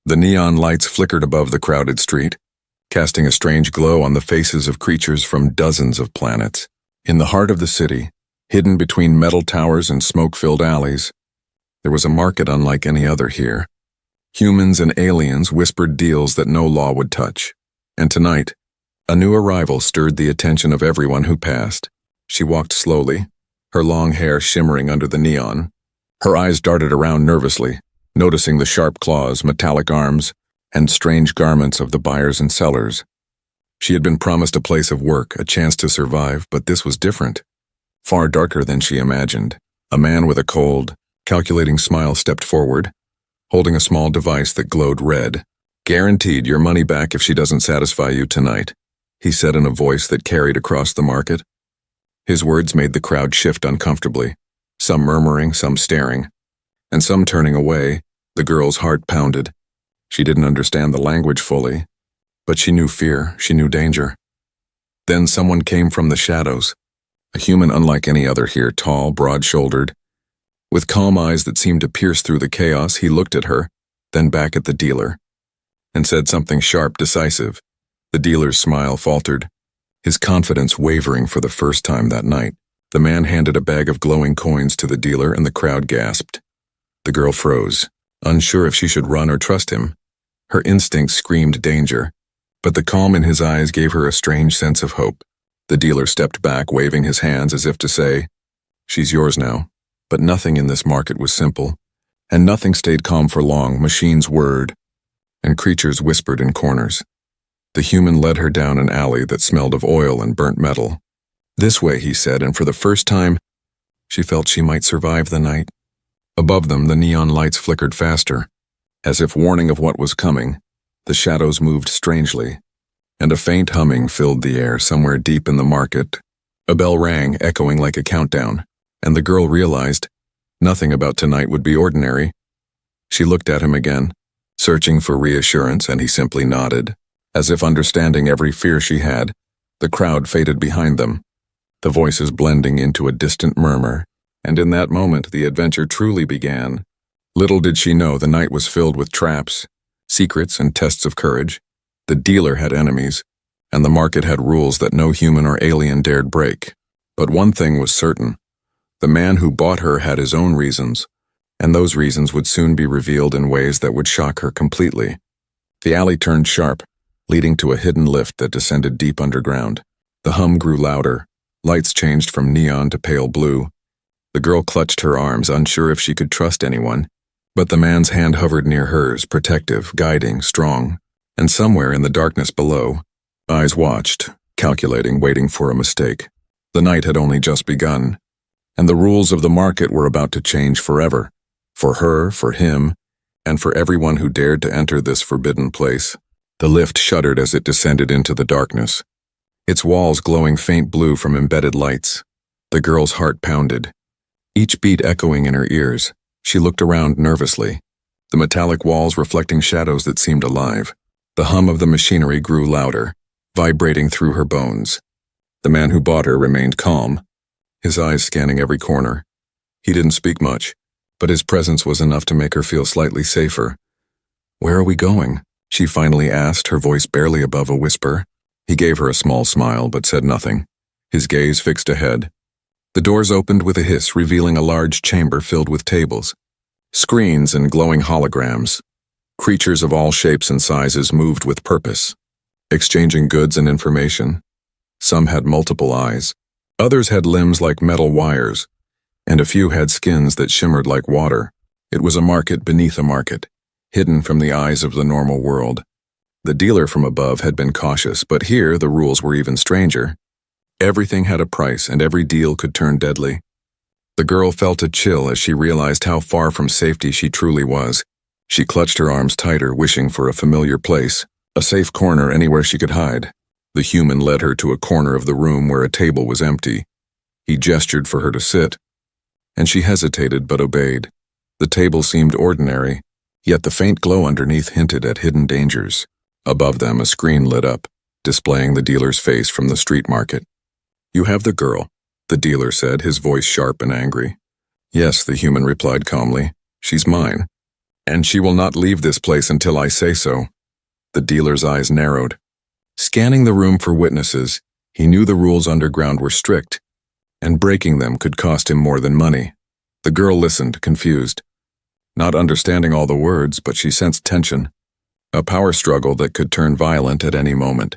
The neon lights flickered above the crowded street, casting a strange glow on the faces of creatures from dozens of planets. In the heart of the city, hidden between metal towers and smoke-filled alleys, there was a market unlike any other here. Humans and aliens whispered deals that no law would touch. And tonight, a new arrival stirred the attention of everyone who passed. She walked slowly, her long hair shimmering under the neon. Her eyes darted around nervously, noticing the sharp claws, metallic arms, and strange garments of the buyers and sellers. She had been promised a place of work, a chance to survive, but this was different. Far darker than she imagined. A man with a cold, calculating smile stepped forward, holding a small device that glowed red. "Guaranteed your money back if she doesn't satisfy you tonight," he said in a voice that carried across the market. His words made the crowd shift uncomfortably, some murmuring, some staring, and some turning away. The girl's heart pounded. She didn't understand the language fully, but she knew fear, she knew danger. Then someone came from the shadows, a human unlike any other here, tall, broad-shouldered. With calm eyes that seemed to pierce through the chaos, he looked at her, then back at the dealer, and said something sharp, decisive. The dealer's smile faltered, his confidence wavering for the first time that night. The man handed a bag of glowing coins to the dealer, and the crowd gasped. The girl froze, unsure if she should run or trust him. Her instincts screamed danger, but the calm in his eyes gave her a strange sense of hope. The dealer stepped back, waving his hands as if to say, "She's yours now." But nothing in this market was simple, and nothing stayed calm for long. Machines whirred, and creatures whispered in corners. The human led her down an alley that smelled of oil and burnt metal. "This way," he said, and for the first time, she felt she might survive the night. Above them, the neon lights flickered faster. As if warning of what was coming, the shadows moved strangely, and a faint humming filled the air somewhere deep in the market. A bell rang, echoing like a countdown, and the girl realized nothing about tonight would be ordinary. She looked at him again, searching for reassurance, and he simply nodded. As if understanding every fear she had, the crowd faded behind them, the voices blending into a distant murmur, and in that moment the adventure truly began. Little did she know the night was filled with traps, secrets, and tests of courage. The dealer had enemies, and the market had rules that no human or alien dared break. But one thing was certain. The man who bought her had his own reasons, and those reasons would soon be revealed in ways that would shock her completely. The alley turned sharp, leading to a hidden lift that descended deep underground. The hum grew louder, lights changed from neon to pale blue. The girl clutched her arms, unsure if she could trust anyone, but the man's hand hovered near hers, protective, guiding, strong, and somewhere in the darkness below, eyes watched, calculating, waiting for a mistake. The night had only just begun, and the rules of the market were about to change forever, for her, for him, and for everyone who dared to enter this forbidden place. The lift shuddered as it descended into the darkness, its walls glowing faint blue from embedded lights. The girl's heart pounded, each beat echoing in her ears. She looked around nervously, the metallic walls reflecting shadows that seemed alive. The hum of the machinery grew louder, vibrating through her bones. The man who bought her remained calm, his eyes scanning every corner. He didn't speak much, but his presence was enough to make her feel slightly safer. "Where are we going?" she finally asked, her voice barely above a whisper. He gave her a small smile, but said nothing, his gaze fixed ahead. The doors opened with a hiss, revealing a large chamber filled with tables, screens, and glowing holograms. Creatures of all shapes and sizes moved with purpose, exchanging goods and information. Some had multiple eyes, others had limbs like metal wires, and a few had skins that shimmered like water. It was a market beneath a market, hidden from the eyes of the normal world. The dealer from above had been cautious, but here the rules were even stranger. Everything had a price, and every deal could turn deadly. The girl felt a chill as she realized how far from safety she truly was. She clutched her arms tighter, wishing for a familiar place, a safe corner anywhere she could hide. The human led her to a corner of the room where a table was empty. He gestured for her to sit, and she hesitated but obeyed. The table seemed ordinary, yet the faint glow underneath hinted at hidden dangers. Above them, a screen lit up, displaying the dealer's face from the street market. "You have the girl," the dealer said, his voice sharp and angry. "Yes," the human replied calmly. "She's mine." And she will not leave this place until I say so. The dealer's eyes narrowed. Scanning the room for witnesses, he knew the rules underground were strict, and breaking them could cost him more than money. The girl listened, confused. Not understanding all the words, but she sensed tension. A power struggle that could turn violent at any moment.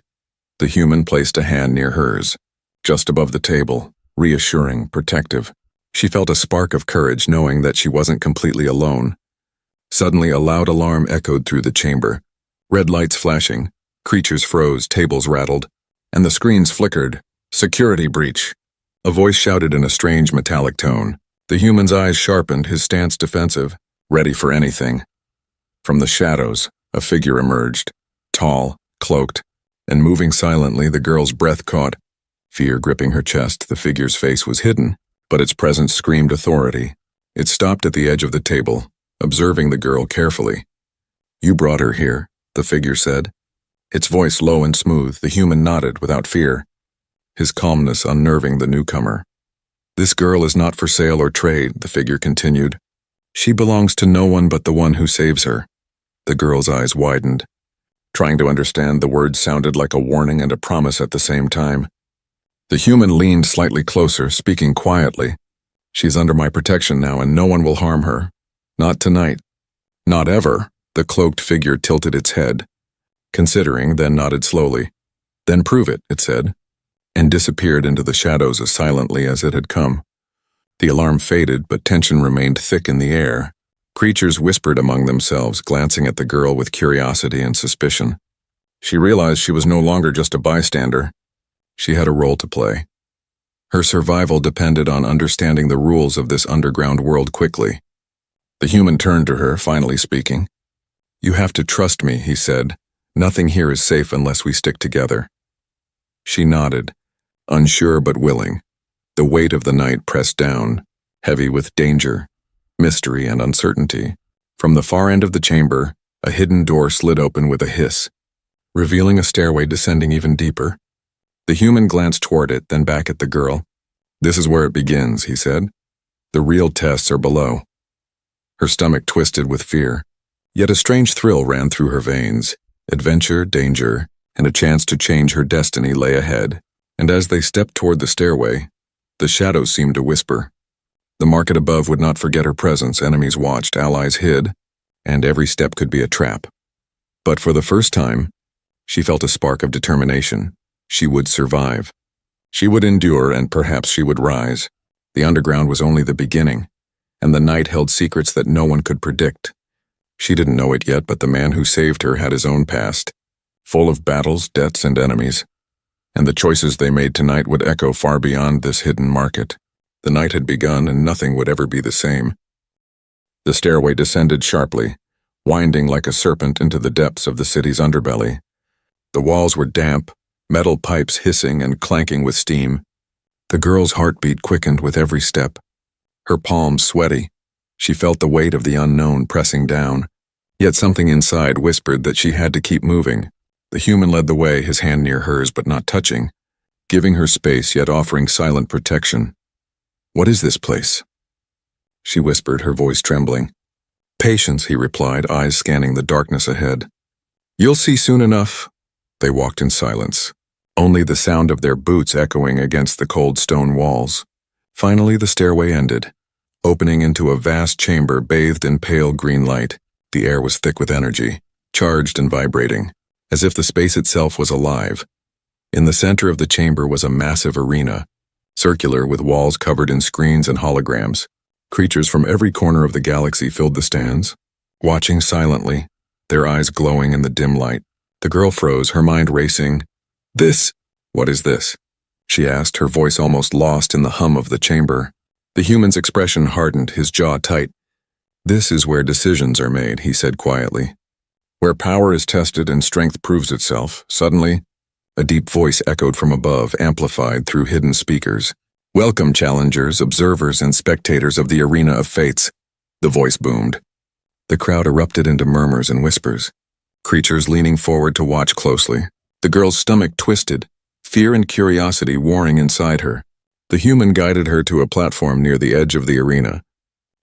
The human placed a hand near hers, just above the table, reassuring, protective. She felt a spark of courage knowing that she wasn't completely alone. Suddenly a loud alarm echoed through the chamber. Red lights flashing, creatures froze, tables rattled, and the screens flickered. Security breach. A voice shouted in a strange metallic tone. The human's eyes sharpened, his stance defensive, ready for anything. From the shadows, a figure emerged, tall, cloaked, and moving silently. The girl's breath caught. Fear gripping her chest, the figure's face was hidden, but its presence screamed authority. It stopped at the edge of the table, observing the girl carefully. You brought her here, the figure said. Its voice low and smooth, the human nodded without fear, his calmness unnerving the newcomer. This girl is not for sale or trade, the figure continued. She belongs to no one but the one who saves her. The girl's eyes widened. Trying to understand, the words sounded like a warning and a promise at the same time. The human leaned slightly closer, speaking quietly. She's under my protection now, and no one will harm her. Not tonight. Not ever. The cloaked figure tilted its head, considering, then nodded slowly. Then prove it, it said, and disappeared into the shadows as silently as it had come. The alarm faded, but tension remained thick in the air. Creatures whispered among themselves, glancing at the girl with curiosity and suspicion. She realized she was no longer just a bystander. She had a role to play. Her survival depended on understanding the rules of this underground world quickly. The human turned to her, finally speaking. You have to trust me, he said. Nothing here is safe unless we stick together. She nodded, unsure but willing. The weight of the night pressed down, heavy with danger, mystery, and uncertainty. From the far end of the chamber, a hidden door slid open with a hiss, revealing a stairway descending even deeper. The human glanced toward it, then back at the girl. This is where it begins, he said. The real tests are below. Her stomach twisted with fear, yet a strange thrill ran through her veins. Adventure, danger, and a chance to change her destiny lay ahead. And as they stepped toward the stairway, the shadows seemed to whisper. The market above would not forget her presence. Enemies watched, allies hid, and every step could be a trap. But for the first time, she felt a spark of determination. She would survive. She would endure, and perhaps she would rise. The underground was only the beginning, and the night held secrets that no one could predict. She didn't know it yet, but the man who saved her had his own past, full of battles, debts, and enemies. And the choices they made tonight would echo far beyond this hidden market. The night had begun, and nothing would ever be the same. The stairway descended sharply, winding like a serpent into the depths of the city's underbelly. The walls were damp, metal pipes hissing and clanking with steam. The girl's heartbeat quickened with every step. Her palms sweaty. She felt the weight of the unknown pressing down. Yet something inside whispered that she had to keep moving. The human led the way, his hand near hers but not touching, giving her space yet offering silent protection. What is this place? She whispered, her voice trembling. Patience, he replied, eyes scanning the darkness ahead. You'll see soon enough. They walked in silence, only the sound of their boots echoing against the cold stone walls. Finally, the stairway ended, opening into a vast chamber bathed in pale green light. The air was thick with energy, charged and vibrating, as if the space itself was alive. In the center of the chamber was a massive arena, circular with walls covered in screens and holograms. Creatures from every corner of the galaxy filled the stands, watching silently, their eyes glowing in the dim light. The girl froze, her mind racing. What is this? She asked, her voice almost lost in the hum of the chamber. The human's expression hardened, his jaw tight. This is where decisions are made, he said quietly. Where power is tested and strength proves itself. Suddenly, a deep voice echoed from above, amplified through hidden speakers. Welcome, challengers, observers, and spectators of the arena of fates. The voice boomed. The crowd erupted into murmurs and whispers, creatures leaning forward to watch closely. The girl's stomach twisted, fear and curiosity warring inside her. The human guided her to a platform near the edge of the arena.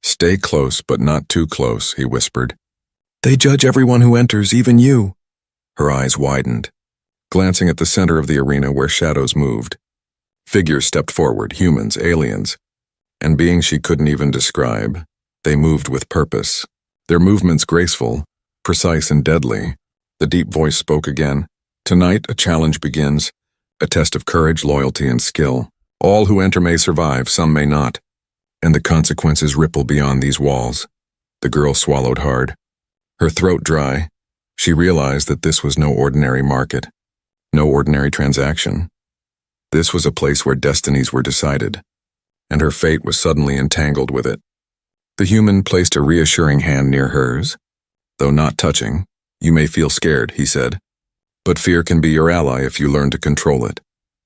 Stay close, but not too close, he whispered. They judge everyone who enters, even you. Her eyes widened, glancing at the center of the arena where shadows moved. Figures stepped forward, humans, aliens, and beings she couldn't even describe. They moved with purpose, their movements graceful, precise and deadly. The deep voice spoke again. Tonight, a challenge begins, a test of courage, loyalty, and skill. All who enter may survive, some may not, and the consequences ripple beyond these walls. The girl swallowed hard, her throat dry. She realized that this was no ordinary market, no ordinary transaction. This was a place where destinies were decided, and her fate was suddenly entangled with it. The human placed a reassuring hand near hers. Though not touching, "You may feel scared," he said, "but fear can be your ally if you learn to control it."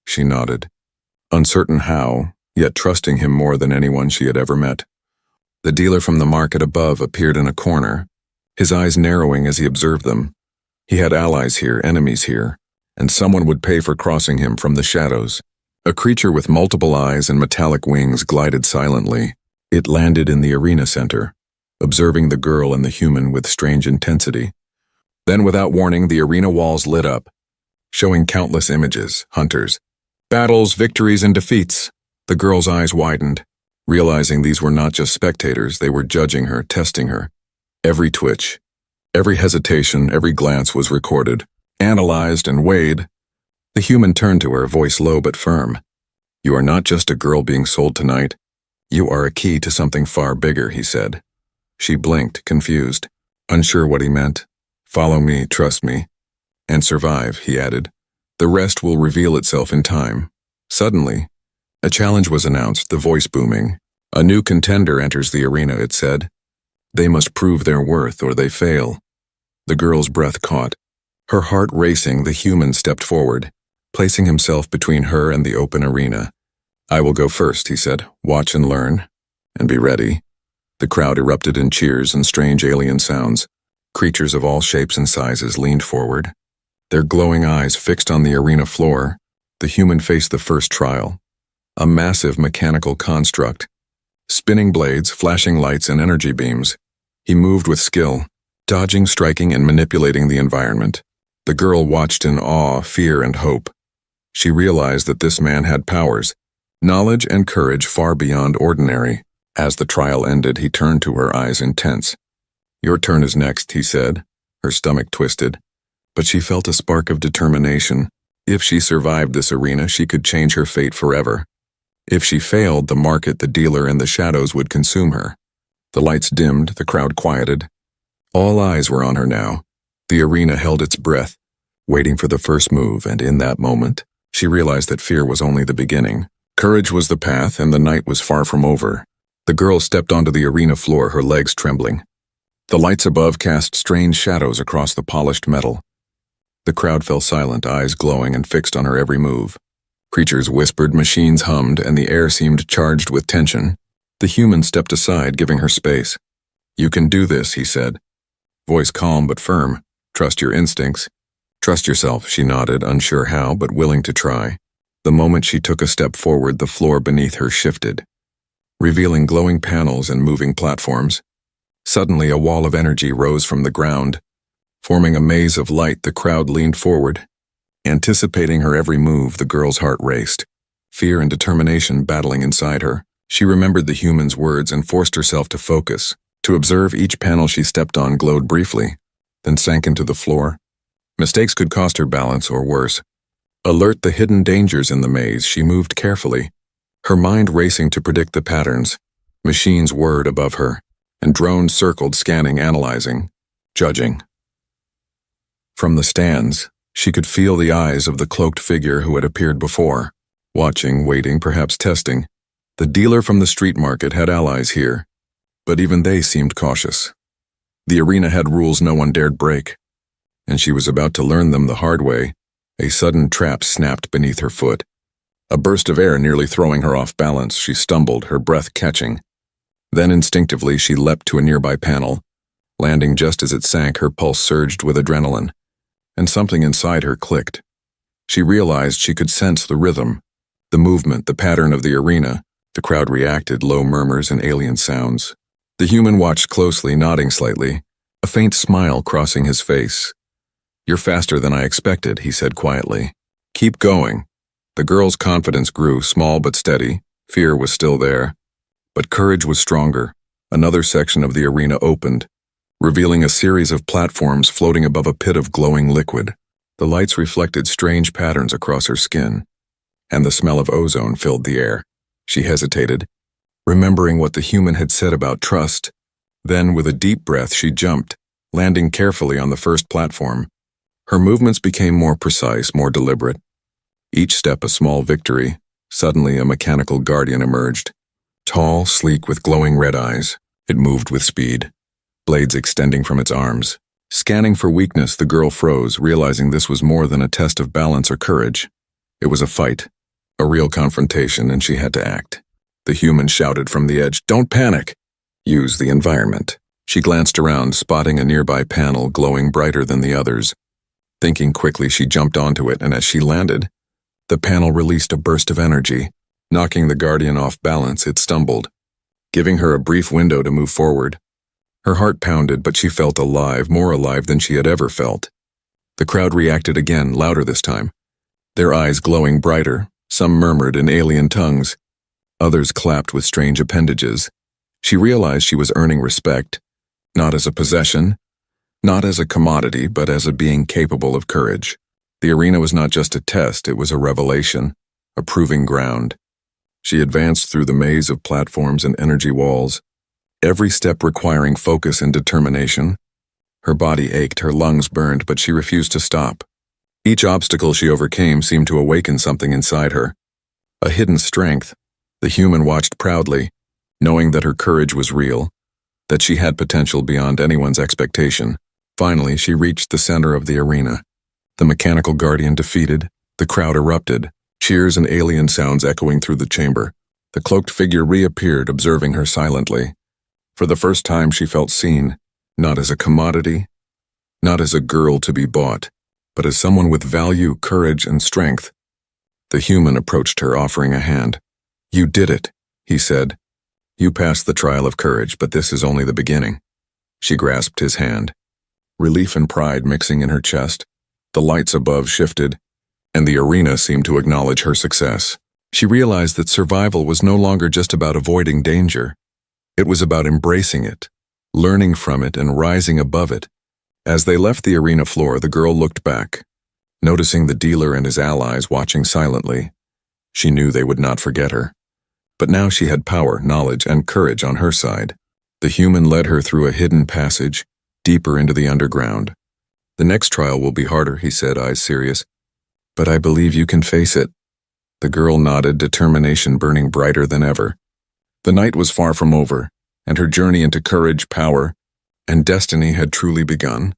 She nodded, uncertain how, yet trusting him more than anyone she had ever met. The dealer from the market above appeared in a corner, his eyes narrowing as he observed them. He had allies here, enemies here, and someone would pay for crossing him from the shadows. A creature with multiple eyes and metallic wings glided silently. It landed in the arena center, observing the girl and the human with strange intensity. Then, without warning, the arena walls lit up, showing countless images, hunters, battles, victories, and defeats. The girl's eyes widened, realizing these were not just spectators, they were judging her, testing her. Every twitch, every hesitation, every glance was recorded, analyzed, and weighed. The human turned to her, voice low but firm. "You are not just a girl being sold tonight. You are a key to something far bigger," he said. She blinked, confused, unsure what he meant. "Follow me, trust me, and survive," he added. "The rest will reveal itself in time." Suddenly, a challenge was announced, the voice booming. "A new contender enters the arena," it said. "They must prove their worth or they fail." The girl's breath caught. Her heart racing, the human stepped forward, placing himself between her and the open arena. "I will go first," he said. "Watch and learn, and be ready." The crowd erupted in cheers and strange alien sounds. Creatures of all shapes and sizes leaned forward, their glowing eyes fixed on the arena floor. The human faced the first trial, a massive mechanical construct, spinning blades, flashing lights, and energy beams. He moved with skill, dodging, striking, and manipulating the environment. The girl watched in awe, fear, and hope. She realized that this man had powers, knowledge, and courage far beyond ordinary. As the trial ended, he turned to her, eyes intense. "Your turn is next," he said. Her stomach twisted, but she felt a spark of determination. If she survived this arena, she could change her fate forever. If she failed, the market, the dealer, and the shadows would consume her. The lights dimmed, the crowd quieted. All eyes were on her now. The arena held its breath, waiting for the first move, and in that moment, she realized that fear was only the beginning. Courage was the path, and the night was far from over. The girl stepped onto the arena floor, her legs trembling. The lights above cast strange shadows across the polished metal. The crowd fell silent, eyes glowing and fixed on her every move. Creatures whispered, machines hummed, and the air seemed charged with tension. The human stepped aside, giving her space. "You can do this," he said, voice calm but firm. "Trust your instincts." "Trust yourself," she nodded, unsure how, but willing to try. The moment she took a step forward, the floor beneath her shifted, revealing glowing panels and moving platforms. Suddenly, a wall of energy rose from the ground. Forming a maze of light, the crowd leaned forward. Anticipating her every move, the girl's heart raced, fear and determination battling inside her. She remembered the human's words and forced herself to focus. To observe, each panel she stepped on glowed briefly, then sank into the floor. Mistakes could cost her balance or worse. Alert the hidden dangers in the maze, she moved carefully, her mind racing to predict the patterns. Machines whirred above her, and drones circled, scanning, analyzing, judging. From the stands, she could feel the eyes of the cloaked figure who had appeared before, watching, waiting, perhaps testing. The dealer from the street market had allies here, but even they seemed cautious. The arena had rules no one dared break, and she was about to learn them the hard way. A sudden trap snapped beneath her foot. A burst of air nearly throwing her off balance, she stumbled, her breath catching. Then instinctively she leapt to a nearby panel. Landing just as it sank, her pulse surged with adrenaline, and something inside her clicked. She realized she could sense the rhythm, the movement, the pattern of the arena. The crowd reacted, low murmurs and alien sounds. The human watched closely, nodding slightly. a faint smile crossing his face. "You're faster than I expected," he said quietly. "Keep going." The girl's confidence grew, small but steady. Fear was still there, but courage was stronger. Another section of the arena opened, revealing a series of platforms floating above a pit of glowing liquid. The lights reflected strange patterns across her skin, and the smell of ozone filled the air. She hesitated, remembering what the human had said about trust. Then, with a deep breath, she jumped, landing carefully on the first platform. Her movements became more precise, more deliberate. Each step a small victory. Suddenly, a mechanical guardian emerged. Tall, sleek, with glowing red eyes. It moved with speed, blades extending from its arms. Scanning for weakness, the girl froze, realizing this was more than a test of balance or courage. It was a fight, a real confrontation, and she had to act. The human shouted from the edge, "Don't panic! Use the environment." She glanced around, spotting a nearby panel glowing brighter than the others. Thinking quickly, she jumped onto it, and as she landed, the panel released a burst of energy. Knocking the guardian off balance, it stumbled, giving her a brief window to move forward. Her heart pounded, but she felt alive, more alive than she had ever felt. The crowd reacted again, louder this time, their eyes glowing brighter. Some murmured in alien tongues. Others clapped with strange appendages. She realized she was earning respect, not as a possession, not as a commodity, but as a being capable of courage. The arena was not just a test, it was a revelation, a proving ground. She advanced through the maze of platforms and energy walls, every step requiring focus and determination. Her body ached, her lungs burned, but she refused to stop. Each obstacle she overcame seemed to awaken something inside her, a hidden strength. The human watched proudly, knowing that her courage was real, that she had potential beyond anyone's expectation. Finally, she reached the center of the arena. The mechanical guardian defeated, the crowd erupted, cheers and alien sounds echoing through the chamber. The cloaked figure reappeared, observing her silently. For the first time, she felt seen, not as a commodity, not as a girl to be bought, but as someone with value, courage, and strength. The human approached her, offering a hand. "You did it," he said. "You passed the trial of courage, but this is only the beginning." She grasped his hand, relief and pride mixing in her chest. The lights above shifted, and the arena seemed to acknowledge her success. She realized that survival was no longer just about avoiding danger. It was about embracing it, learning from it, and rising above it. As they left the arena floor, the girl looked back, noticing the dealer and his allies watching silently. She knew they would not forget her. But now she had power, knowledge, and courage on her side. The human led her through a hidden passage, deeper into the underground. "The next trial will be harder," he said, eyes serious. "But I believe you can face it." The girl nodded, determination burning brighter than ever. The night was far from over, and her journey into courage, power, and destiny had truly begun.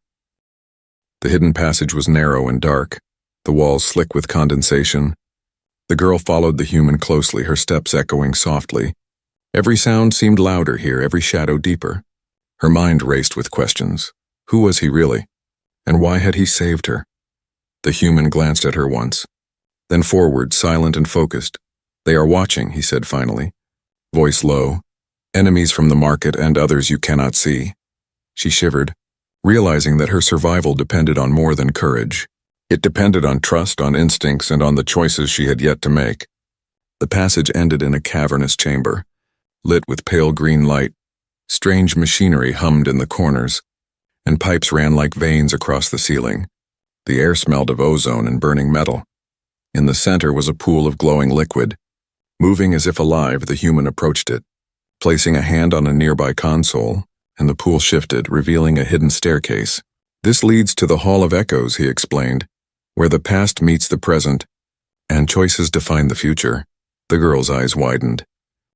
The hidden passage was narrow and dark, the walls slick with condensation. The girl followed the human closely, her steps echoing softly. Every sound seemed louder here, every shadow deeper. Her mind raced with questions. Who was he really? And why had he saved her? The human glanced at her once, then forward, silent and focused. "They are watching," he said finally, voice low. "Enemies from the market and others you cannot see." She shivered, realizing that her survival depended on more than courage. It depended on trust, on instincts, and on the choices she had yet to make. The passage ended in a cavernous chamber, lit with pale green light. Strange machinery hummed in the corners, and pipes ran like veins across the ceiling. The air smelled of ozone and burning metal. In the center was a pool of glowing liquid. Moving as if alive, the human approached it, placing a hand on a nearby console, and the pool shifted, revealing a hidden staircase. "This leads to the Hall of Echoes," he explained, "where the past meets the present, and choices define the future." The girl's eyes widened,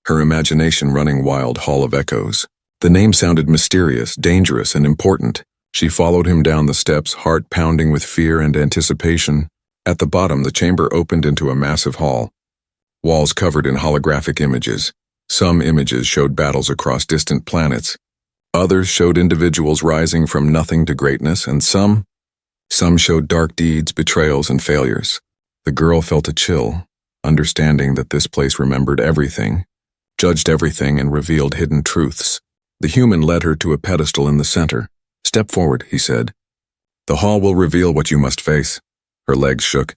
her imagination running wild. Hall of Echoes. The name sounded mysterious, dangerous, and important. She followed him down the steps, heart pounding with fear and anticipation. At the bottom, the chamber opened into a massive hall, walls covered in holographic images. Some images showed battles across distant planets. Others showed individuals rising from nothing to greatness, and some showed dark deeds, betrayals, and failures. The girl felt a chill, understanding that this place remembered everything, judged everything, and revealed hidden truths. The human led her to a pedestal in the center, Step forward, he said. The hall will reveal what you must face. Her legs shook,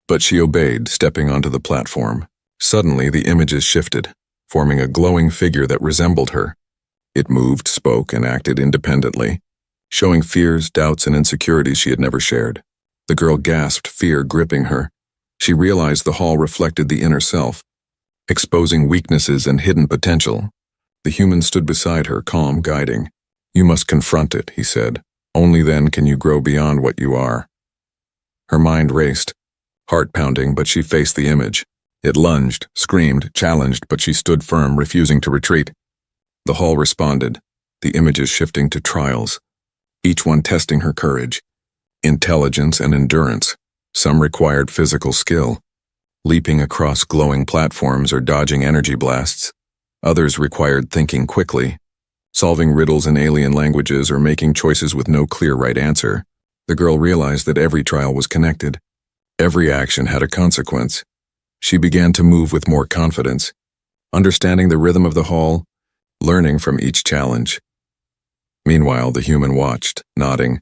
but she obeyed, stepping onto the platform. Suddenly, the images shifted, forming a glowing figure that resembled her. It moved, spoke, and acted independently, showing fears, doubts, and insecurities she had never shared. The girl gasped, fear gripping her. She realized the hall reflected the inner self, exposing weaknesses and hidden potential. The human stood beside her, calm, guiding. You must confront it, he said. Only then can you grow beyond what you are. Her mind raced, heart pounding, but she faced the image. It lunged, screamed, challenged, but she stood firm, refusing to retreat. The hall responded, the images shifting to trials, each one testing her courage, intelligence, and endurance. Some required physical skill, leaping across glowing platforms or dodging energy blasts. Others required thinking quickly, solving riddles in alien languages or making choices with no clear right answer. The girl realized that every trial was connected. Every action had a consequence. She began to move with more confidence, understanding the rhythm of the hall, learning from each challenge. Meanwhile, the human watched, nodding,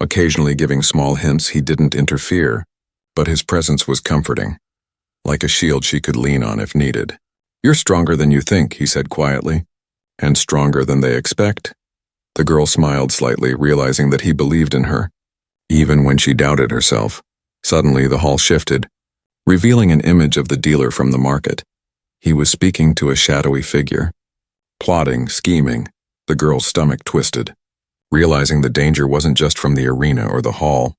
occasionally giving small hints. He didn't interfere, but his presence was comforting, like a shield she could lean on if needed. You're stronger than you think, he said quietly, and stronger than they expect. The girl smiled slightly, realizing that he believed in her, even when she doubted herself. Suddenly, the hall shifted, revealing an image of the dealer from the market. He was speaking to a shadowy figure. Plotting, scheming, the girl's stomach twisted, realizing the danger wasn't just from the arena or the hall.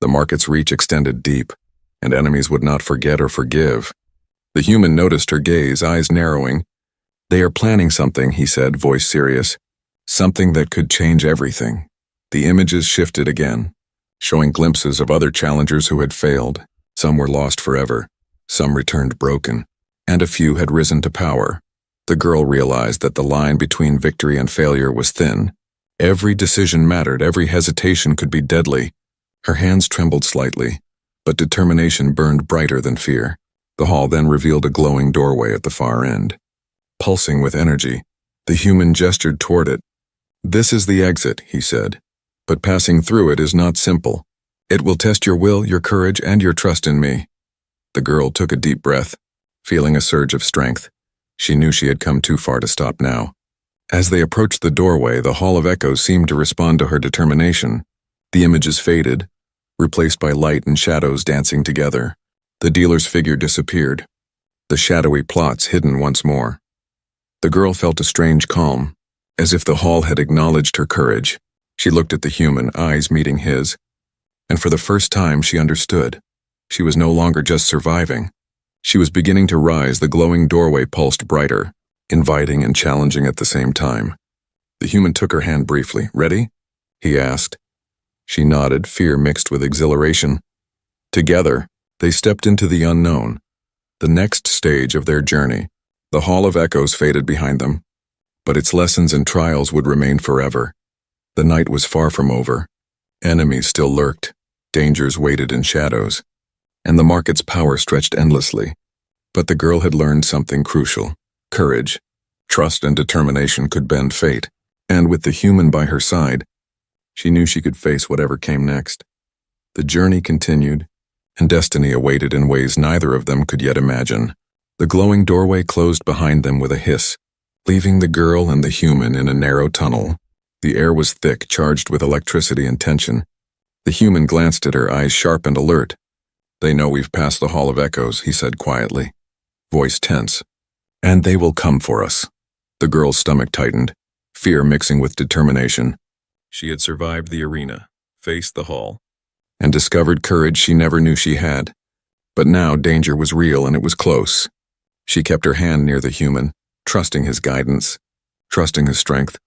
The market's reach extended deep, and enemies would not forget or forgive. The human noticed her gaze, eyes narrowing. They are planning something, he said, voice serious. Something that could change everything. The images shifted again, showing glimpses of other challengers who had failed. Some were lost forever, some returned broken, and a few had risen to power. The girl realized that the line between victory and failure was thin. Every decision mattered, every hesitation could be deadly. Her hands trembled slightly, but determination burned brighter than fear. The hall then revealed a glowing doorway at the far end. Pulsing with energy, the human gestured toward it. This is the exit, he said, but passing through it is not simple. It will test your will, your courage, and your trust in me. The girl took a deep breath, feeling a surge of strength. She knew she had come too far to stop now. As they approached the doorway, the Hall of Echoes seemed to respond to her determination. The images faded, replaced by light and shadows dancing together. The dealer's figure disappeared, the shadowy plots hidden once more. The girl felt a strange calm, as if the hall had acknowledged her courage. She looked at the human, eyes meeting his, and for the first time she understood. She was no longer just surviving. She was beginning to rise. The glowing doorway pulsed brighter, inviting and challenging at the same time. The human took her hand briefly. Ready? He asked. She nodded, fear mixed with exhilaration. Together, they stepped into the unknown, the next stage of their journey. The Hall of Echoes faded behind them, but its lessons and trials would remain forever. The night was far from over. Enemies still lurked, dangers waited in shadows, and the market's power stretched endlessly. But the girl had learned something crucial. Courage, trust, and determination could bend fate, and with the human by her side, she knew she could face whatever came next. The journey continued, and destiny awaited in ways neither of them could yet imagine. The glowing doorway closed behind them with a hiss, leaving the girl and the human in a narrow tunnel. The air was thick, charged with electricity and tension. The human glanced at her, eyes sharp and alert. They know we've passed the Hall of Echoes, he said quietly, voice tense. And they will come for us. The girl's stomach tightened, fear mixing with determination. She had survived the arena, faced the hall, and discovered courage she never knew she had. But now danger was real and it was close. She kept her hand near the human, trusting his guidance, trusting his strength.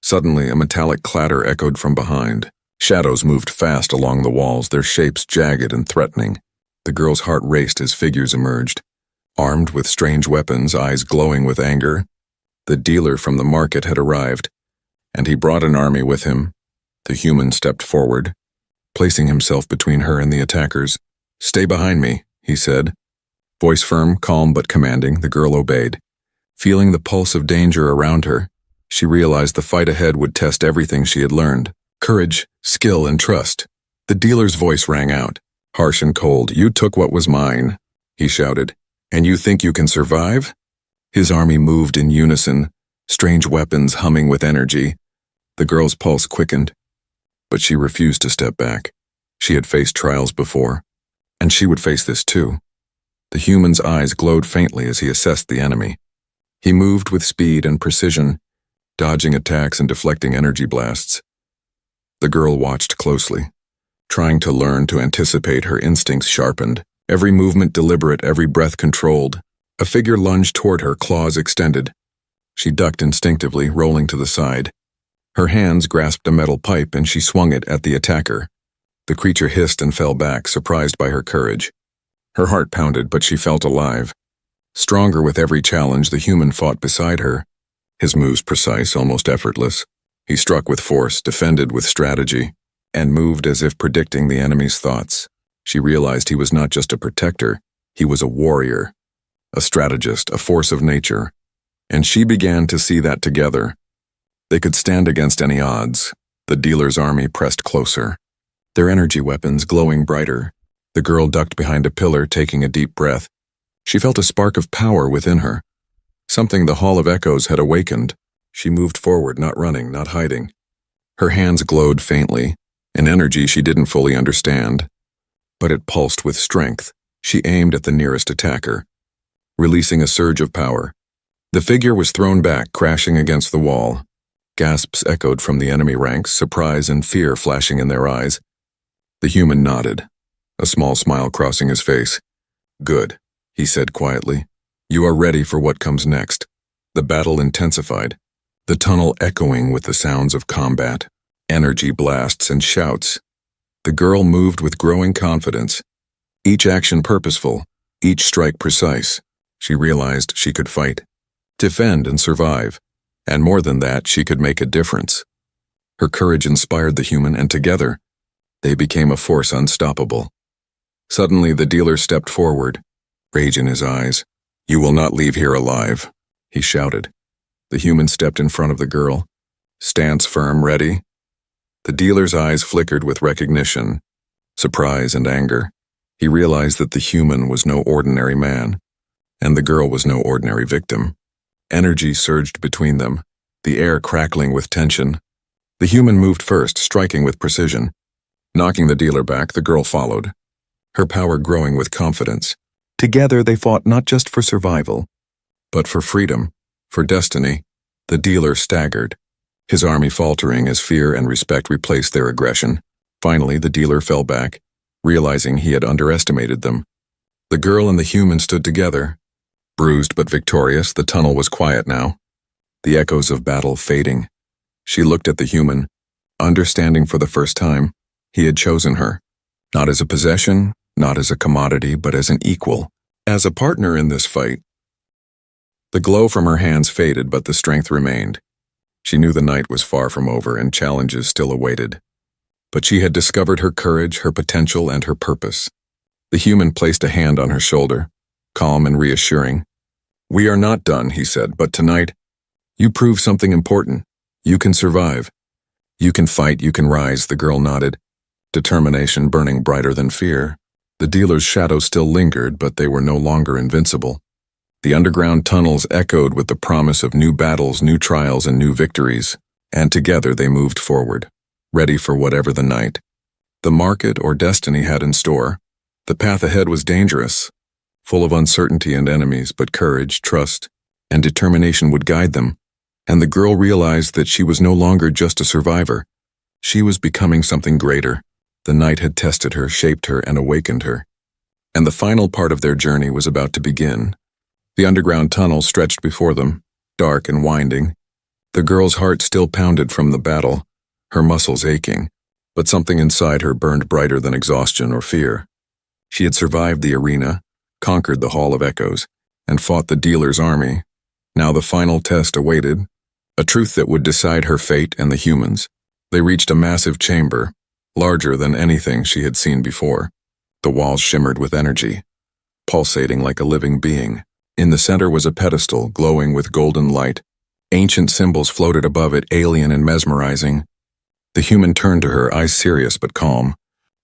Suddenly, a metallic clatter echoed from behind. Shadows moved fast along the walls, their shapes jagged and threatening. The girl's heart raced as figures emerged, armed with strange weapons, eyes glowing with anger. The dealer from the market had arrived, and he brought an army with him. The human stepped forward, placing himself between her and the attackers. Stay behind me, he said. Voice firm, calm but commanding, the girl obeyed. Feeling the pulse of danger around her, she realized the fight ahead would test everything she had learned. Courage, skill, and trust. The dealer's voice rang out, harsh and cold. You took what was mine, he shouted. And you think you can survive? His army moved in unison, strange weapons humming with energy. The girl's pulse quickened, but she refused to step back. She had faced trials before, and she would face this too. The human's eyes glowed faintly as he assessed the enemy. He moved with speed and precision, dodging attacks and deflecting energy blasts. The girl watched closely, trying to learn to anticipate. Her instincts sharpened, every movement deliberate, every breath controlled. A figure lunged toward her, claws extended. She ducked instinctively, rolling to the side. Her hands grasped a metal pipe and she swung it at the attacker. The creature hissed and fell back, surprised by her courage. Her heart pounded, but she felt alive. Stronger with every challenge, the human fought beside her. His moves precise, almost effortless. He struck with force, defended with strategy, and moved as if predicting the enemy's thoughts. She realized he was not just a protector, he was a warrior, a strategist, a force of nature. And she began to see that together. They could stand against any odds. The dealer's army pressed closer, their energy weapons glowing brighter. The girl ducked behind a pillar, taking a deep breath. She felt a spark of power within her, something the Hall of Echoes had awakened. She moved forward, not running, not hiding. Her hands glowed faintly, an energy she didn't fully understand, but it pulsed with strength. She aimed at the nearest attacker, releasing a surge of power. The figure was thrown back, crashing against the wall. Gasps echoed from the enemy ranks, surprise and fear flashing in their eyes. The human nodded, a small smile crossing his face. Good, he said quietly. You are ready for what comes next. The battle intensified, the tunnel echoing with the sounds of combat, energy blasts and shouts. The girl moved with growing confidence, each action purposeful, each strike precise. She realized she could fight, defend and survive, and more than that, she could make a difference. Her courage inspired the human, and together, they became a force unstoppable. Suddenly, the dealer stepped forward, rage in his eyes. You will not leave here alive, he shouted. The human stepped in front of the girl, stance firm, ready. The dealer's eyes flickered with recognition, surprise and anger. He realized that the human was no ordinary man, and the girl was no ordinary victim. Energy surged between them, the air crackling with tension. The human moved first, striking with precision. Knocking the dealer back, the girl followed, her power growing with confidence. Together they fought not just for survival, but for freedom, for destiny. The dealer staggered, his army faltering as fear and respect replaced their aggression. Finally, the dealer fell back, realizing he had underestimated them. The girl and the human stood together, bruised but victorious. The tunnel was quiet now, the echoes of battle fading. She looked at the human, understanding for the first time he had chosen her, not as a possession, not as a commodity, but as an equal, as a partner in this fight. The glow from her hands faded, but the strength remained. She knew the night was far from over and challenges still awaited. But she had discovered her courage, her potential, and her purpose. The human placed a hand on her shoulder, calm and reassuring. We are not done, he said, but tonight, you prove something important. You can survive. You can fight, you can rise, the girl nodded, determination burning brighter than fear. The dealer's shadow still lingered, but they were no longer invincible. The underground tunnels echoed with the promise of new battles, new trials, and new victories, and together they moved forward, ready for whatever the night, the market, or destiny had in store. The path ahead was dangerous, full of uncertainty and enemies, but courage, trust, and determination would guide them. And the girl realized that she was no longer just a survivor. She was becoming something greater. The night had tested her, shaped her, and awakened her. And the final part of their journey was about to begin. The underground tunnel stretched before them, dark and winding. The girl's heart still pounded from the battle, her muscles aching, but something inside her burned brighter than exhaustion or fear. She had survived the arena, conquered the Hall of Echoes, and fought the dealer's army. Now the final test awaited, a truth that would decide her fate and the humans. They reached a massive chamber, larger than anything she had seen before. The walls shimmered with energy, pulsating like a living being. In the center was a pedestal glowing with golden light. Ancient symbols floated above it, alien and mesmerizing. The human turned to her, eyes serious but calm.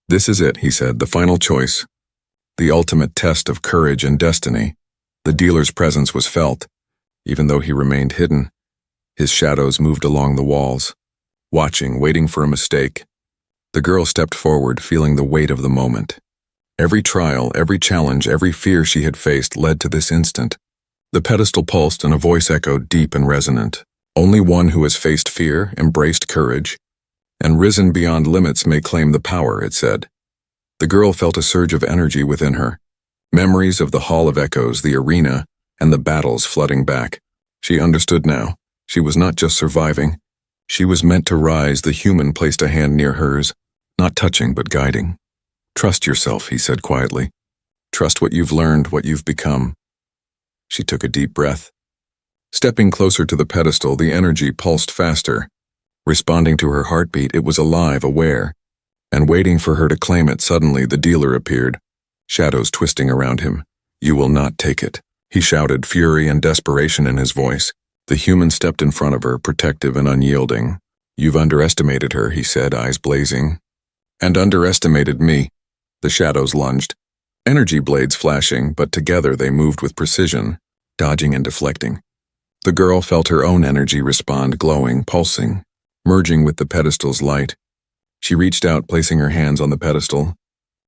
"This is it," he said, "the final choice. The ultimate test of courage and destiny." The dealer's presence was felt, even though he remained hidden. His shadows moved along the walls, watching, waiting for a mistake. The girl stepped forward, feeling the weight of the moment. Every trial, every challenge, every fear she had faced led to this instant. The pedestal pulsed and a voice echoed deep and resonant. "Only one who has faced fear, embraced courage, and risen beyond limits may claim the power," it said. The girl felt a surge of energy within her. Memories of the Hall of Echoes, the arena, and the battles flooding back. She understood now. She was not just surviving. She was meant to rise. The human placed a hand near hers, not touching but guiding. "Trust yourself," he said quietly. "Trust what you've learned, what you've become." She took a deep breath. Stepping closer to the pedestal, the energy pulsed faster. Responding to her heartbeat, it was alive, aware, and waiting for her to claim it. Suddenly, the dealer appeared, shadows twisting around him. "You will not take it," he shouted, fury and desperation in his voice. The human stepped in front of her, protective and unyielding. "You've underestimated her," he said, eyes blazing. "And underestimated me." The shadows lunged, energy blades flashing, but together they moved with precision, dodging and deflecting. The girl felt her own energy respond, glowing, pulsing, merging with the pedestal's light. She reached out, placing her hands on the pedestal.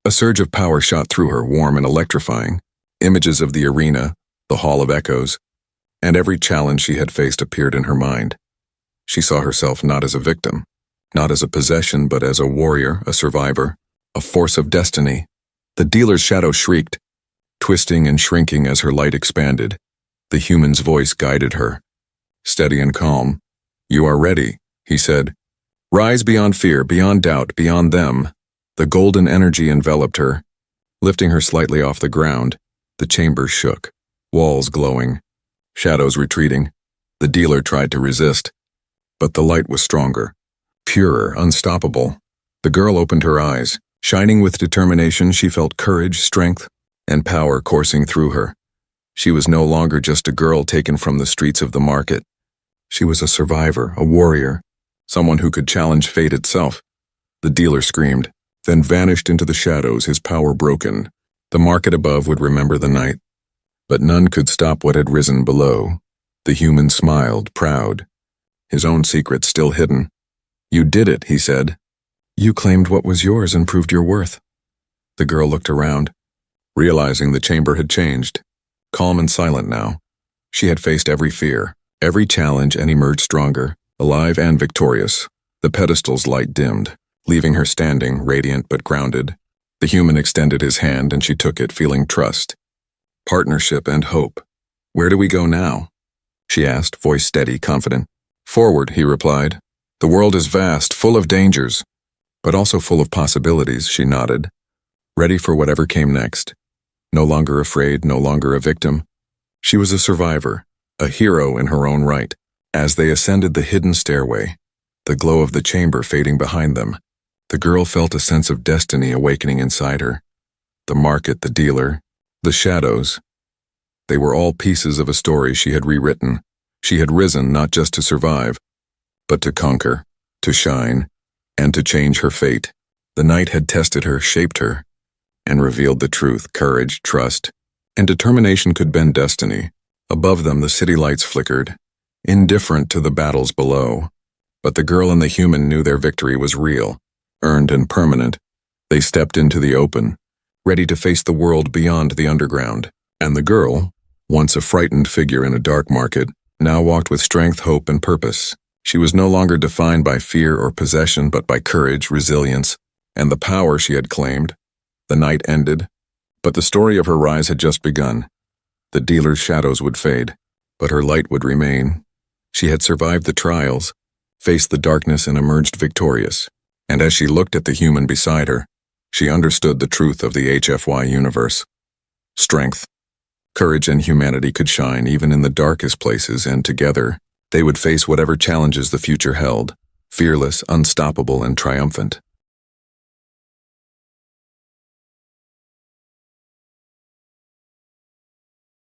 A surge of power shot through her, warm and electrifying. Images of the arena, the Hall of Echoes, and every challenge she had faced appeared in her mind. She saw herself not as a victim, not as a possession, but as a warrior, a survivor, a force of destiny. The dealer's shadow shrieked, twisting and shrinking as her light expanded. The human's voice guided her. Steady and calm. "You are ready," he said. "Rise beyond fear, beyond doubt, beyond them." The golden energy enveloped her, lifting her slightly off the ground. The chamber shook, walls glowing, shadows retreating. The dealer tried to resist, but the light was stronger, purer, unstoppable. The girl opened her eyes. Shining with determination, she felt courage, strength, and power coursing through her. She was no longer just a girl taken from the streets of the market. She was a survivor, a warrior, someone who could challenge fate itself. The dealer screamed, then vanished into the shadows, his power broken. The market above would remember the night, but none could stop what had risen below. The human smiled, proud, his own secret still hidden. "You did it," he said. "You claimed what was yours and proved your worth." The girl looked around, realizing the chamber had changed. Calm and silent now. She had faced every fear, every challenge, and emerged stronger, alive and victorious. The pedestal's light dimmed, leaving her standing, radiant but grounded. The human extended his hand and she took it, feeling trust, partnership, and hope. "Where do we go now?" she asked, voice steady, confident. "Forward," he replied. "The world is vast, full of dangers, but also full of possibilities," she nodded, ready for whatever came next. No longer afraid, no longer a victim. She was a survivor, a hero in her own right. As they ascended the hidden stairway, the glow of the chamber fading behind them, the girl felt a sense of destiny awakening inside her. The market, the dealer, the shadows, they were all pieces of a story she had rewritten. She had risen not just to survive, but to conquer, to shine, and to change her fate. The night had tested her, shaped her, and revealed the truth. Courage, trust, and determination could bend destiny. Above them, the city lights flickered, indifferent to the battles below. But the girl and the human knew their victory was real, earned and permanent. They stepped into the open, ready to face the world beyond the underground. And the girl, once a frightened figure in a dark market, now walked with strength, hope, and purpose. She was no longer defined by fear or possession, but by courage, resilience, and the power she had claimed. The night ended, but the story of her rise had just begun. The dealer's shadows would fade, but her light would remain. She had survived the trials, faced the darkness, and emerged victorious. And as she looked at the human beside her, she understood the truth of the HFY universe. Strength, courage, and humanity could shine even in the darkest places, and together, they would face whatever challenges the future held, fearless, unstoppable, and triumphant.